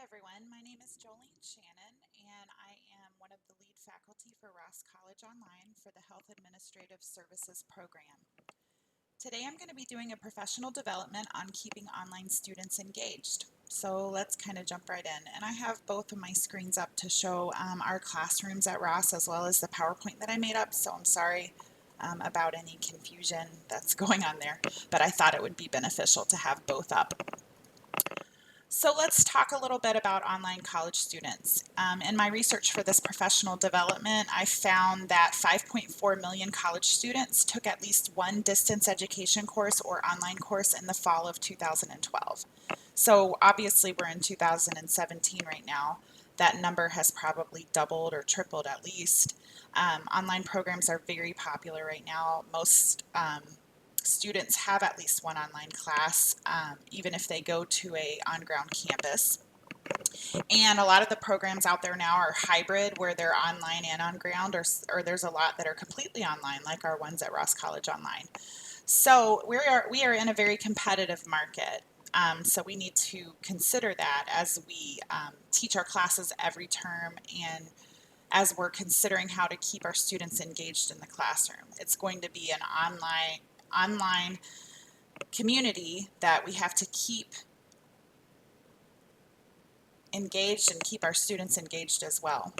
everyone, my name is Jolene Shannon, and I am one of the lead faculty for Ross College Online for the Health Administrative Services program. Today I'm going to be doing a professional development on keeping online students engaged. So let's kind of jump right in. And I have both of my screens up to show our classrooms at Ross as well as the PowerPoint that I made up, so I'm sorry about any confusion that's going on there, but I thought it would be beneficial to have both up. So let's talk a little bit about online college students. In my research for this professional development, I found that 5.4 million college students took at least one distance education course or online course in the fall of 2012. So obviously we're in 2017 right now. That number has probably doubled or tripled at least. Online programs are very popular right now. Most students have at least one online class, even if they go to a on-ground campus. And a lot of the programs out there now are hybrid, where they're online and on ground, or there's a lot that are completely online, like our ones at Ross College Online. So we are in a very competitive market. So we need to consider that as we teach our classes every term and as we're considering how to keep our students engaged in the classroom. It's going to be an online community that we have to keep engaged and keep our students engaged as well.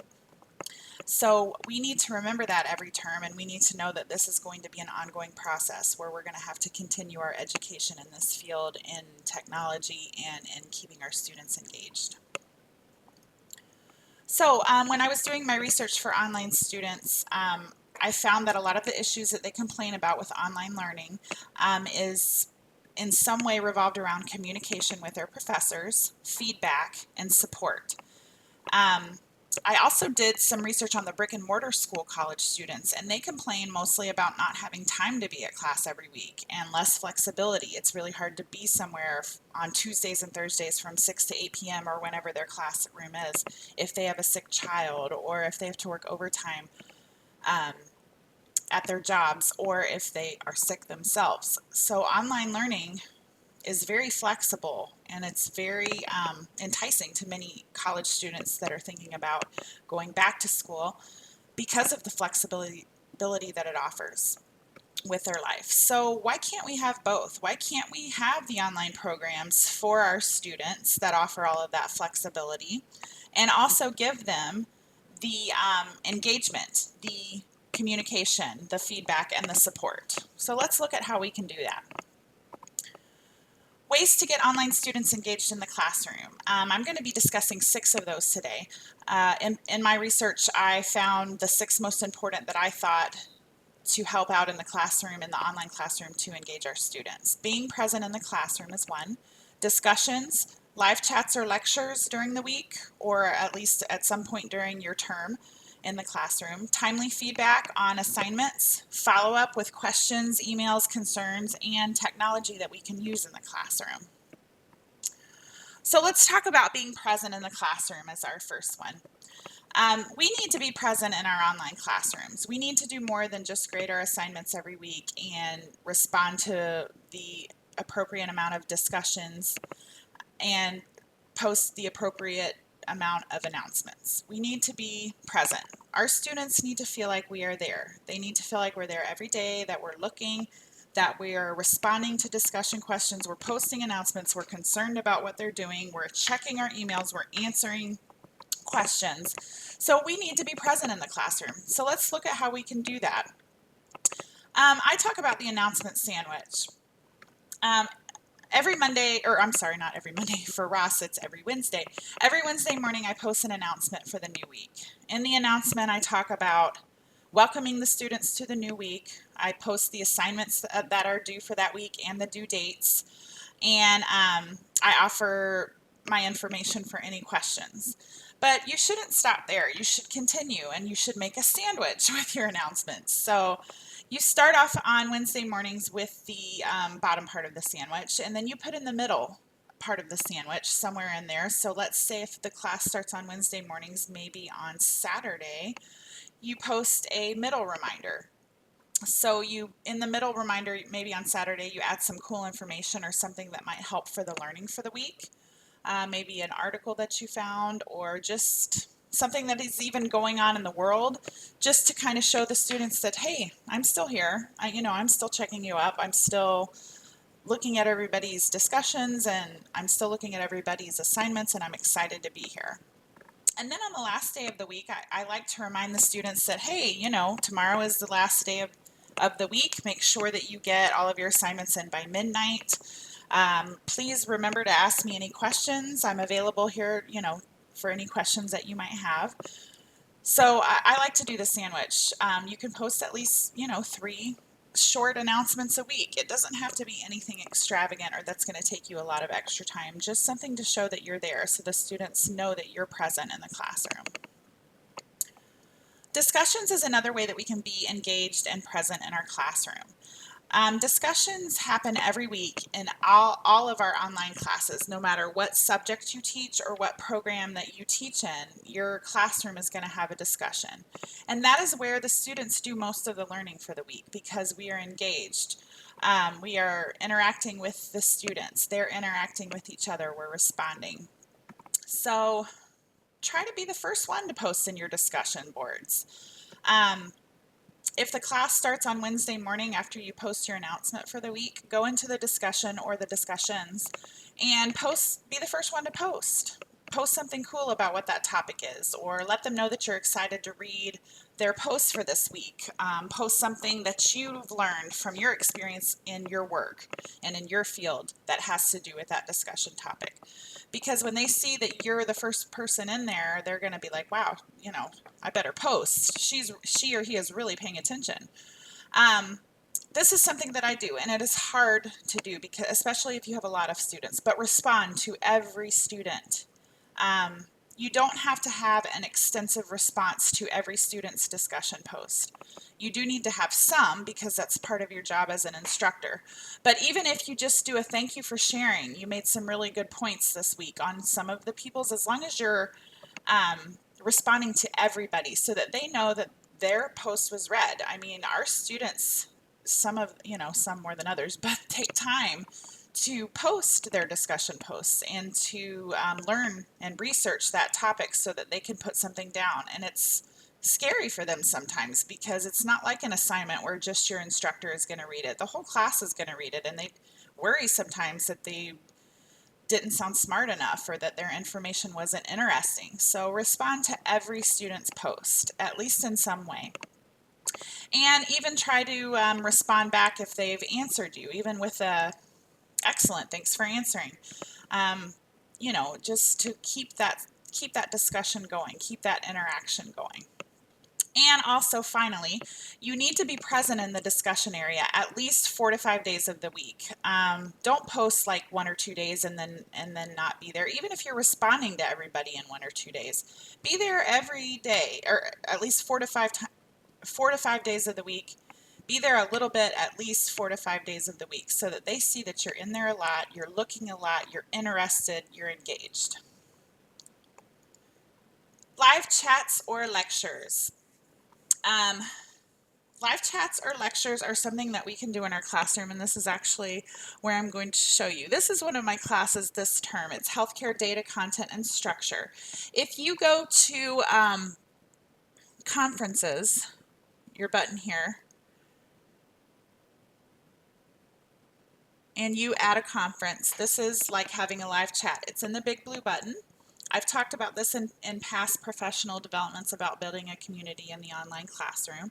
So we need to remember that every term, and we need to know that this is going to be an ongoing process where we're going to have to continue our education in this field in technology and in keeping our students engaged. So when I was doing my research for online students, I found that a lot of the issues that they complain about with online learning is in some way revolved around communication with their professors, feedback, and support. I also did some research on the brick and mortar school college students, and they complain mostly about not having time to be at class every week and less flexibility. It's really hard to be somewhere on Tuesdays and Thursdays from 6 to 8 p.m. or whenever their classroom is, if they have a sick child or if they have to work overtime at their jobs or if they are sick themselves. So online learning is very flexible, and it's very enticing to many college students that are thinking about going back to school because of the flexibility that it offers with their life. So why can't we have both? Why can't we have the online programs for our students that offer all of that flexibility and also give them the engagement, the communication, the feedback, and the support? So let's look at how we can do that. Ways to get online students engaged in the classroom. I'm going to be discussing 6 of those today. In my research, I found the 6 most important that I thought to help out in the classroom, in the online classroom, to engage our students. Being present in the classroom is one. Discussions, live chats or lectures during the week, or at least at some point during your term in the classroom. Timely feedback on assignments, follow up with questions, emails, concerns, and technology that we can use in the classroom. So let's talk about being present in the classroom as our first one. We need to be present in our online classrooms. We need to do more than just grade our assignments every week and respond to the appropriate amount of discussions and post the appropriate amount of announcements. We need to be present. Our students need to feel like we are there. They need to feel like we're there every day, that we're looking, that we are responding to discussion questions, we're posting announcements, we're concerned about what they're doing, we're checking our emails, we're answering questions. So we need to be present in the classroom. So let's look at how we can do that. I talk about the announcement sandwich. Every Monday, or I'm sorry, not every Monday, for Ross it's every Wednesday. Every Wednesday morning I post an announcement for the new week. In the announcement I talk about welcoming the students to the new week. I post the assignments that are due for that week and the due dates. And I offer my information for any questions. But you shouldn't stop there. You should continue, and you should make a sandwich with your announcements. So you start off on Wednesday mornings with the bottom part of the sandwich, and then you put in the middle part of the sandwich somewhere in there. So let's say if the class starts on Wednesday mornings, maybe on Saturday, you post a middle reminder. So you, in the middle reminder, maybe on Saturday, you add some cool information or something that might help for the learning for the week. maybe an article that you found, or just something that is even going on in the world, just to kind of show the students that, hey, I'm still here. I'm still checking you up. I'm still looking at everybody's discussions, and I'm still looking at everybody's assignments, and I'm excited to be here. And then on the last day of the week, I like to remind the students that, hey, tomorrow is the last day of the week. Make sure that you get all of your assignments in by midnight. Please remember to ask me any questions. I'm available here, for any questions that you might have. So I like to do the sandwich. You can post at least, 3 short announcements a week. It doesn't have to be anything extravagant or that's going to take you a lot of extra time. Just something to show that you're there so the students know that you're present in the classroom. Discussions is another way that we can be engaged and present in our classroom. Discussions happen every week in all of our online classes. No matter what subject you teach or what program that you teach in, your classroom is going to have a discussion. And that is where the students do most of the learning for the week, because we are engaged. We are interacting with the students. They're interacting with each other. We're responding. So try to be the first one to post in your discussion boards. If the class starts on Wednesday morning after you post your announcement for the week, go into the discussion or the discussions and be the first one to post. Post something cool about what that topic is, or let them know that you're excited to read their post for this week. Post something that you've learned from your experience in your work and in your field that has to do with that discussion topic. Because when they see that you're the first person in there, they're going to be like, wow, I better post. She or he is really paying attention. This is something that I do, and it is hard to do, because especially if you have a lot of students, but respond to every student. You don't have to have an extensive response to every student's discussion post. You do need to have some, because that's part of your job as an instructor. But even if you just do a thank you for sharing, you made some really good points this week on some of the people's, as long as you're responding to everybody so that they know that their post was read. I mean, our students, some more than others, but take time to post their discussion posts and to learn and research that topic so that they can put something down. And it's scary for them sometimes, because it's not like an assignment where just your instructor is going to read it. The whole class is going to read it, and they worry sometimes that they didn't sound smart enough or that their information wasn't interesting. So respond to every student's post, at least in some way. And even try to respond back if they've answered you, even with a excellent, thanks for answering. Just to keep that discussion going, keep that interaction going. And also, finally, you need to be present in the discussion area at least 4 to 5 days of the week. Don't post like 1 or 2 days and then not be there. Even if you're responding to everybody in 1 or 2 days, be there every day, or at least 4 to 5 days of the week. Be there a little bit, at least 4 to 5 days of the week, so that they see that you're in there a lot, you're looking a lot, you're interested, you're engaged. Live chats or lectures. Live chats or lectures are something that we can do in our classroom, and this is actually where I'm going to show you. This is one of my classes this term. It's Healthcare Data, Content, and Structure. If you go to conferences, your button here, and you add a conference, this is like having a live chat. It's in the big blue button. I've talked about this in past professional developments about building a community in the online classroom.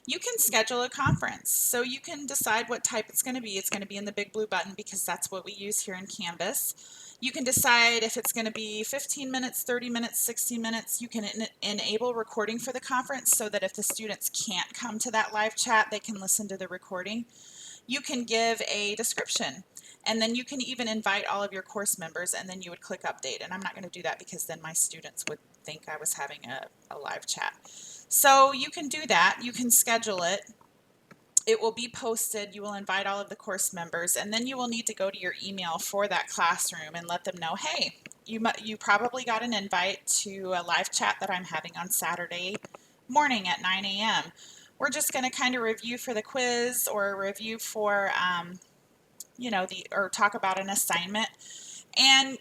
You can schedule a conference, so you can decide what type it's going to be. It's going to be in the big blue button, because that's what we use here in Canvas. You can decide if it's going to be 15 minutes, 30 minutes, 60 minutes. You can enable recording for the conference, so that if the students can't come to that live chat, they can listen to the recording. You can give a description, and then you can even invite all of your course members, and then you would click update. And I'm not going to do that, because then my students would think I was having a live chat. So you can do that. You can schedule it. It will be posted. You will invite all of the course members, and then you will need to go to your email for that classroom and let them know, hey, you probably got an invite to a live chat that I'm having on Saturday morning at 9 a.m. We're just going to kind of review for the quiz, or review for, or talk about an assignment. And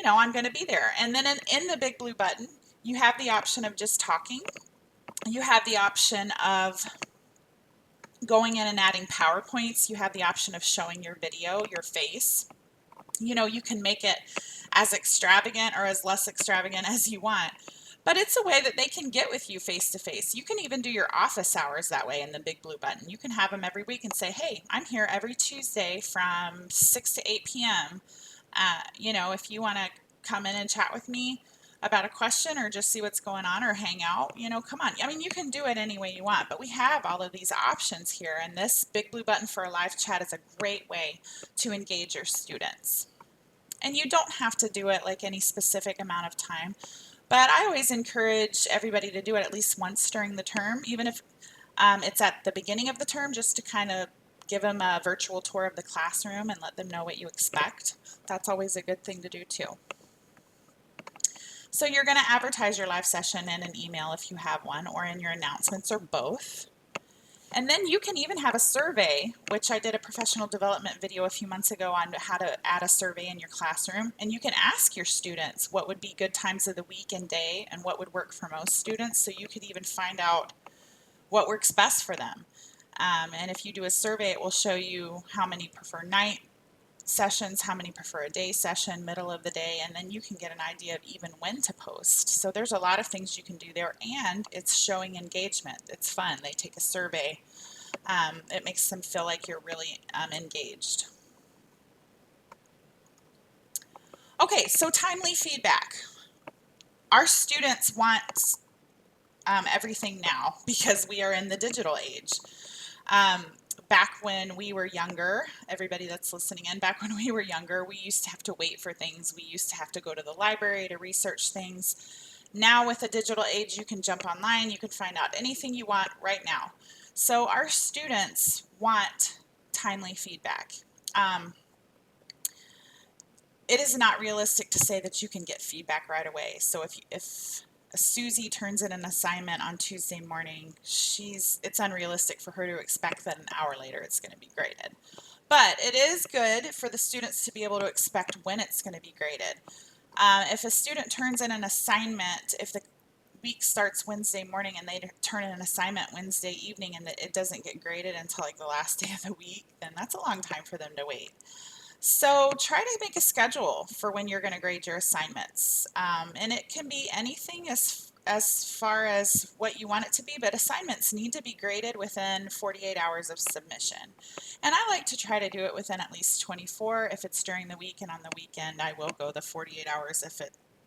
I'm going to be there. And then in the big blue button, you have the option of just talking. You have the option of going in and adding PowerPoints. You have the option of showing your video, your face. You can make it as extravagant or as less extravagant as you want. But it's a way that they can get with you face to face. You can even do your office hours that way in the big blue button. You can have them every week and say, hey, I'm here every Tuesday from 6 to 8 p.m. If you want to come in and chat with me about a question or just see what's going on or hang out, come on. I mean, you can do it any way you want, but we have all of these options here. And this big blue button for a live chat is a great way to engage your students. And you don't have to do it like any specific amount of time, but I always encourage everybody to do it at least once during the term, even if it's at the beginning of the term, just to kind of give them a virtual tour of the classroom and let them know what you expect. That's always a good thing to do too. So you're going to advertise your live session in an email if you have one, or in your announcements, or both. And then you can even have a survey, which I did a professional development video a few months ago on how to add a survey in your classroom. And you can ask your students what would be good times of the week and day and what would work for most students, so you could even find out what works best for them. And if you do a survey, it will show you how many prefer night sessions, how many prefer a day session, middle of the day, and then you can get an idea of even when to post. So there's a lot of things you can do there, and it's showing engagement. It's fun. They take a survey. It makes them feel like you're really engaged. Okay, so timely feedback. Our students want everything now because we are in the digital age. Back when we were younger, everybody that's listening in, back when we were younger, we used to have to wait for things. We used to have to go to the library to research things. Now with the digital age, you can jump online, you can find out anything you want right now. So our students want timely feedback. It is not realistic to say that you can get feedback right away. So if Susie turns in an assignment on Tuesday morning, it's unrealistic for her to expect that an hour later it's going to be graded. But it is good for the students to be able to expect when it's going to be graded. If a student turns in an assignment, if the week starts Wednesday morning and they turn in an assignment Wednesday evening and it doesn't get graded until like the last day of the week, then that's a long time for them to wait. So try to make a schedule for when you're going to grade your assignments. And it can be anything as far as what you want it to be, but assignments need to be graded within 48 hours of submission. And I like to try to do it within at least 24 if it's during the week, and on the weekend I will go the 48 hours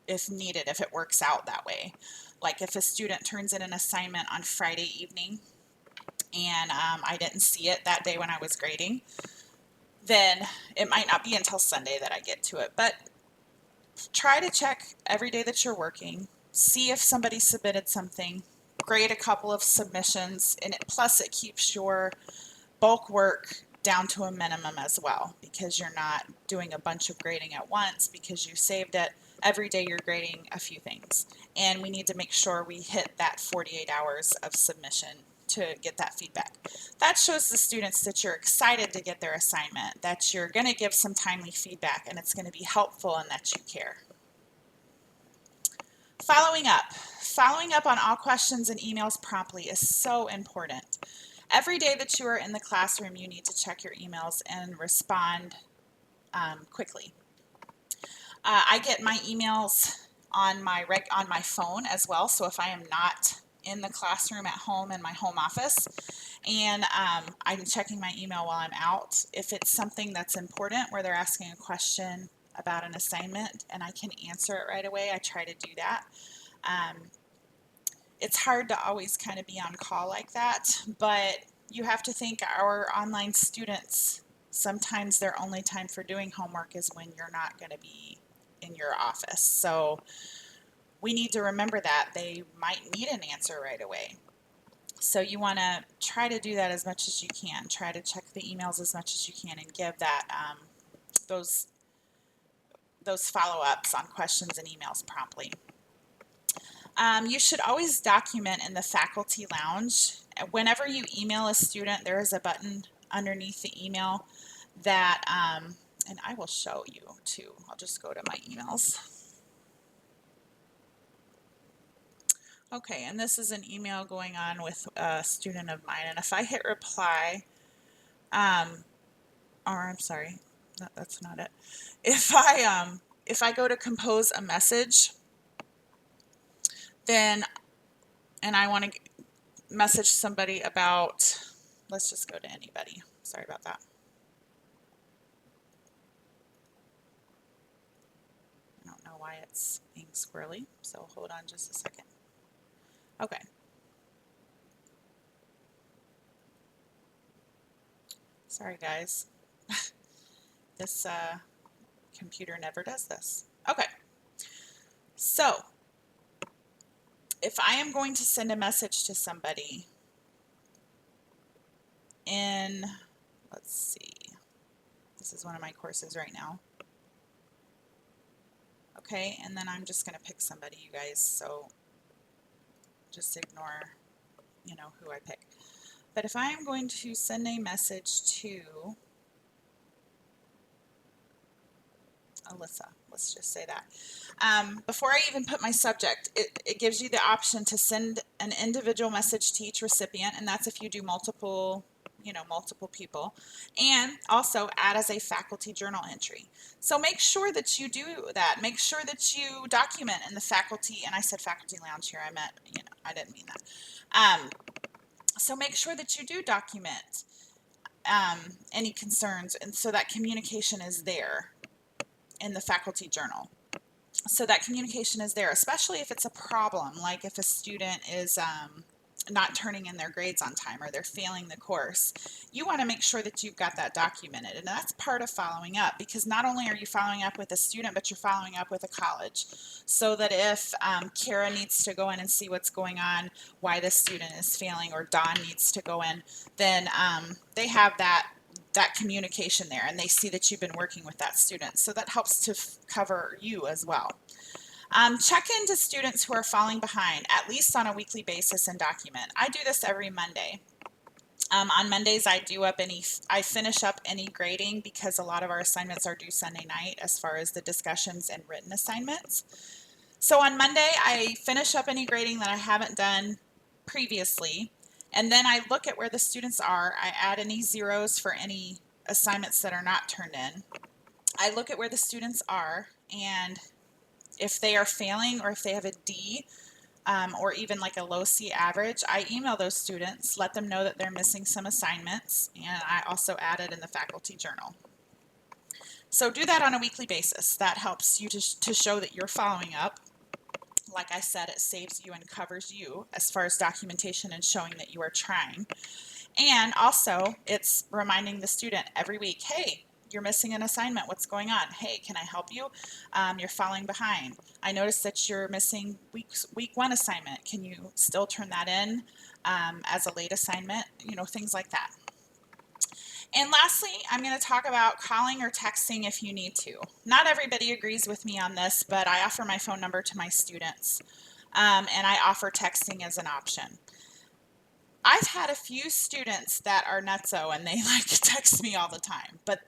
if needed, if it works out that way. Like if a student turns in an assignment on Friday evening and I didn't see it that day when I was grading, then it might not be until Sunday that I get to it. But try to check every day that you're working, see if somebody submitted something, grade a couple of submissions, and plus it keeps your bulk work down to a minimum as well, because you're not doing a bunch of grading at once because you saved it. Every day you're grading a few things, and we need to make sure we hit that 48 hours of submission to get that feedback. That shows the students that you're excited to get their assignment, that you're going to give some timely feedback, and it's going to be helpful and that you care. Following up. Following up on all questions and emails promptly is so important. Every day that you are in the classroom, you need to check your emails and respond quickly. I get my emails on my phone as well, so if I am not in the classroom at home in my home office, and I'm checking my email while I'm out. If it's something that's important where they're asking a question about an assignment and I can answer it right away, I try to do that. It's hard to always kind of be on call like that, but you have to think our online students, sometimes their only time for doing homework is when you're not going to be in your office. So we need to remember that they might need an answer right away. So you want to try to do that as much as you can. Try to check the emails as much as you can and give that those follow-ups on questions and emails promptly. You should always document in the faculty lounge. Whenever you email a student, there is a button underneath the email that And I will show you too. I'll just go to my emails. Okay, and this is an email going on with a student of mine. And if I hit reply, or I'm sorry, that's not it. If I go to compose a message, then, and I want to message somebody about, let's just go to anybody. Sorry about that. I don't know why it's being squirrely, so hold on just a second. Okay. Sorry guys. This computer never does this. Okay. So, if I am going to send a message to somebody in, let's see, this is one of my courses right now. Okay, and then I'm just going to pick somebody, you guys, so just ignore, who I pick. But if I am going to send a message to Alyssa, let's just say that. Before I even put my subject, it gives you the option to send an individual message to each recipient, and that's if you do multiple people, and also add as a faculty journal entry. So make sure that you do that. Make sure that you document in the faculty, and I said faculty lounge here, I meant, I didn't mean that. So make sure that you do document any concerns, and so that communication is there in the faculty journal. So that communication is there, especially if it's a problem, like if a student is not turning in their grades on time or they're failing the course. You want to make sure that you've got that documented, and that's part of following up, because not only are you following up with a student, but you're following up with a college, so that if Kara needs to go in and see what's going on, why the student is failing, or Dawn needs to go in, then they have that communication there, and they see that you've been working with that student. So that helps to cover you as well. Check into students who are falling behind, at least on a weekly basis, and document. I do this every Monday. On Mondays, I finish up any grading, because a lot of our assignments are due Sunday night as far as the discussions and written assignments. So on Monday, I finish up any grading that I haven't done previously, and then I look at where the students are. I add any zeros for any assignments that are not turned in. I look at where the students are, and if they are failing, or if they have a D, or even like a low C average, I email those students, let them know that they're missing some assignments, and I also add it in the faculty journal. So do that on a weekly basis. That helps you to show that you're following up. Like I said, it saves you and covers you as far as documentation and showing that you are trying. And also, it's reminding the student every week, hey, you're missing an assignment. What's going on? Hey, can I help you? You're falling behind. I noticed that you're missing week one assignment. Can you still turn that in as a late assignment? Things like that. And lastly, I'm going to talk about calling or texting if you need to. Not everybody agrees with me on this, but I offer my phone number to my students, and I offer texting as an option. I've had a few students that are nutso, and they like to text me all the time, but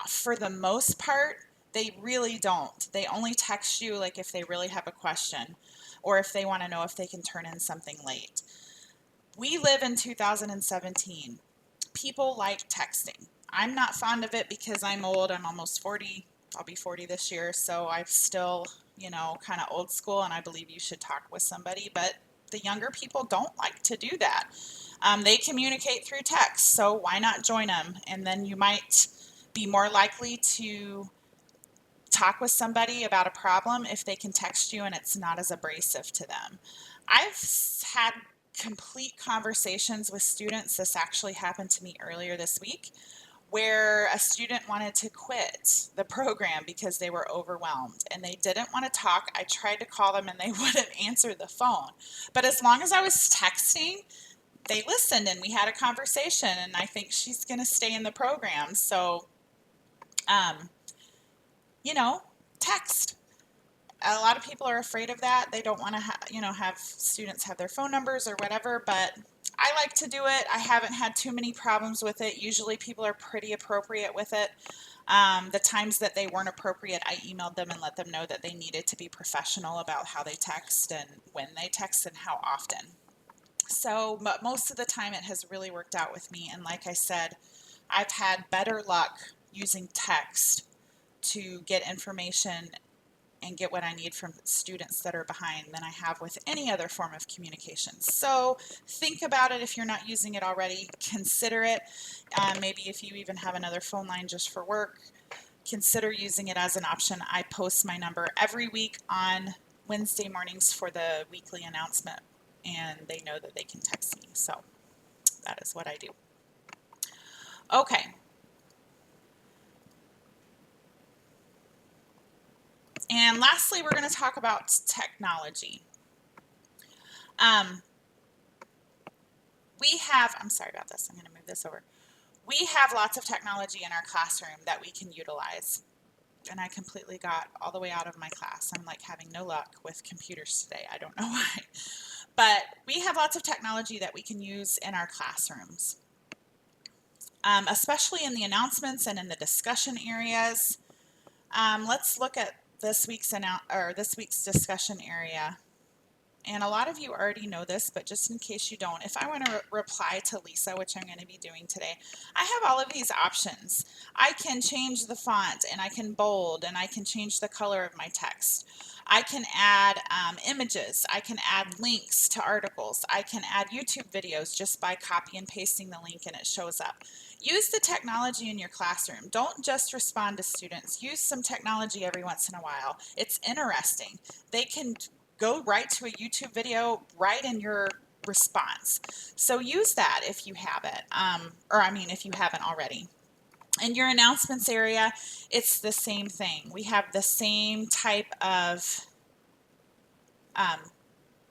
for the most part, they really don't. They only text you like if they really have a question, or if they want to know if they can turn in something late. We live in 2017. People like texting. I'm not fond of it because I'm old. I'm almost 40. I'll be 40 this year, so I'm still, kind of old school, and I believe you should talk with somebody, but the younger people don't like to do that. They communicate through text, so why not join them? And then you might be more likely to talk with somebody about a problem if they can text you and it's not as abrasive to them. I've had complete conversations with students. This actually happened to me earlier this week, where a student wanted to quit the program because they were overwhelmed and they didn't want to talk. I tried to call them and they wouldn't answer the phone. But as long as I was texting, they listened and we had a conversation, and I think she's going to stay in the program. So, text. A lot of people are afraid of that. They don't want to, have students have their phone numbers or whatever, but I like to do it. I haven't had too many problems with it. Usually people are pretty appropriate with it. The times that they weren't appropriate, I emailed them and let them know that they needed to be professional about how they text and when they text and how often. So, but most of the time it has really worked out with me. And like I said, I've had better luck using text to get information and get what I need from students that are behind than I have with any other form of communication. So think about it if you're not using it already. Consider it. Maybe if you even have another phone line just for work, consider using it as an option. I post my number every week on Wednesday mornings for the weekly announcement, and they know that they can text me. So that is what I do. Okay. And lastly, we're going to talk about technology. I'm sorry about this, I'm going to move this over. We have lots of technology in our classroom that we can utilize. And I completely got all the way out of my class. I'm like having no luck with computers today. I don't know why. But we have lots of technology that we can use in our classrooms, especially in the announcements and in the discussion areas. Let's look at this week's discussion area. And a lot of you already know this, but just in case you don't, if I want to reply to Lisa, which I'm going to be doing today, I have all of these options. I can change the font, and I can bold, and I can change the color of my text. I can add images. I can add links to articles. I can add YouTube videos just by copy and pasting the link and it shows up. Use the technology in your classroom. Don't just respond to students. Use some technology every once in a while. It's interesting. They can go right to a YouTube video right in your response. So use that if you have it, if you haven't already. In your announcements area, it's the same thing. We have the same type of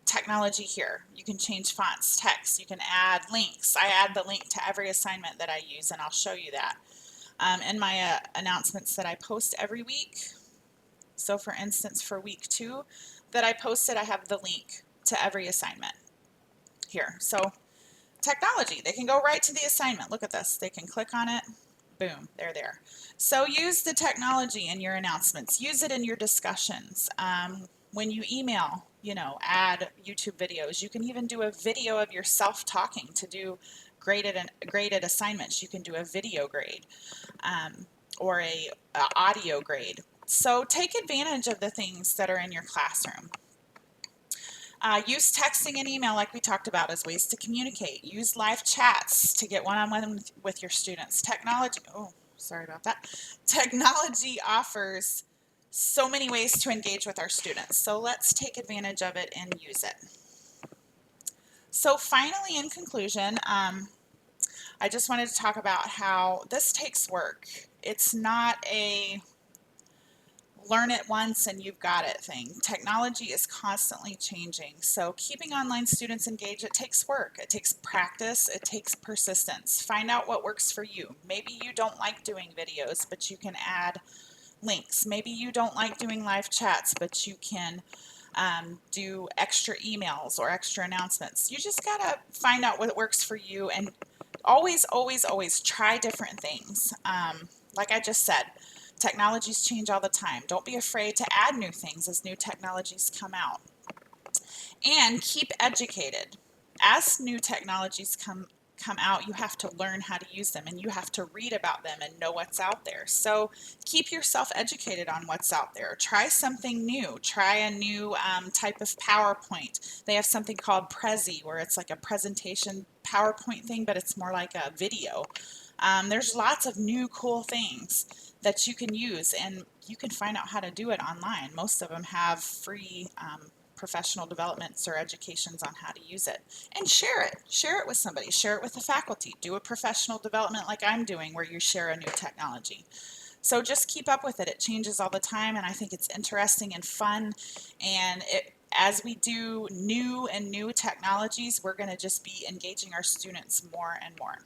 technology here. You can change fonts, text, you can add links. I add the link to every assignment that I use, and I'll show you that. In my announcements that I post every week, so for instance, for week 2 that I posted, I have the link to every assignment here. So technology, they can go right to the assignment. Look at this. They can click on it. Boom, they're there. So use the technology in your announcements. Use it in your discussions. When you email, add YouTube videos. You can even do a video of yourself talking to do graded assignments. You can do a video grade or a audio grade. So take advantage of the things that are in your classroom. Use texting and email like we talked about as ways to communicate. Use live chats to get one-on-one with your students. Technology offers so many ways to engage with our students. So let's take advantage of it and use it. So finally, in conclusion, I just wanted to talk about how this takes work. It's not a learn it once and you've got it thing. Technology is constantly changing. So keeping online students engaged, it takes work. It takes practice. It takes persistence. Find out what works for you. Maybe you don't like doing videos, but you can add links. Maybe you don't like doing live chats, but you can do extra emails or extra announcements. You just got to find out what works for you and always, always, always try different things. Like I just said, technologies change all the time. Don't be afraid to add new things as new technologies come out. And keep educated. As new technologies come out, you have to learn how to use them and you have to read about them and know what's out there. So keep yourself educated on what's out there. Try something new. Try a new type of PowerPoint. They have something called Prezi where it's like a presentation PowerPoint thing, but it's more like a video. There's lots of new cool things that you can use and you can find out how to do it online. Most of them have free professional developments or educations on how to use it. And share it. Share it with somebody. Share it with the faculty. Do a professional development like I'm doing where you share a new technology. So just keep up with it. It changes all the time and I think it's interesting and fun. And as we do new technologies, we're going to just be engaging our students more and more.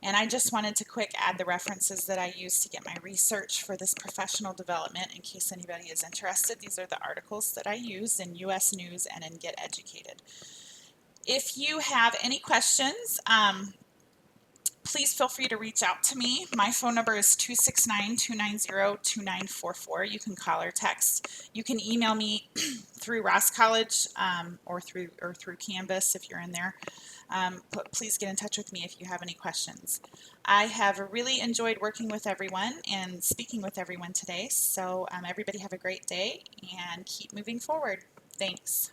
And I just wanted to quick add the references that I used to get my research for this professional development in case anybody is interested. These are the articles that I used in US News and in Get Educated. If you have any questions, Please feel free to reach out to me. My phone number is 269-290-2944. You can call or text. You can email me through Ross College or through Canvas if you're in there. But please get in touch with me if you have any questions. I have really enjoyed working with everyone and speaking with everyone today. So everybody have a great day and keep moving forward. Thanks.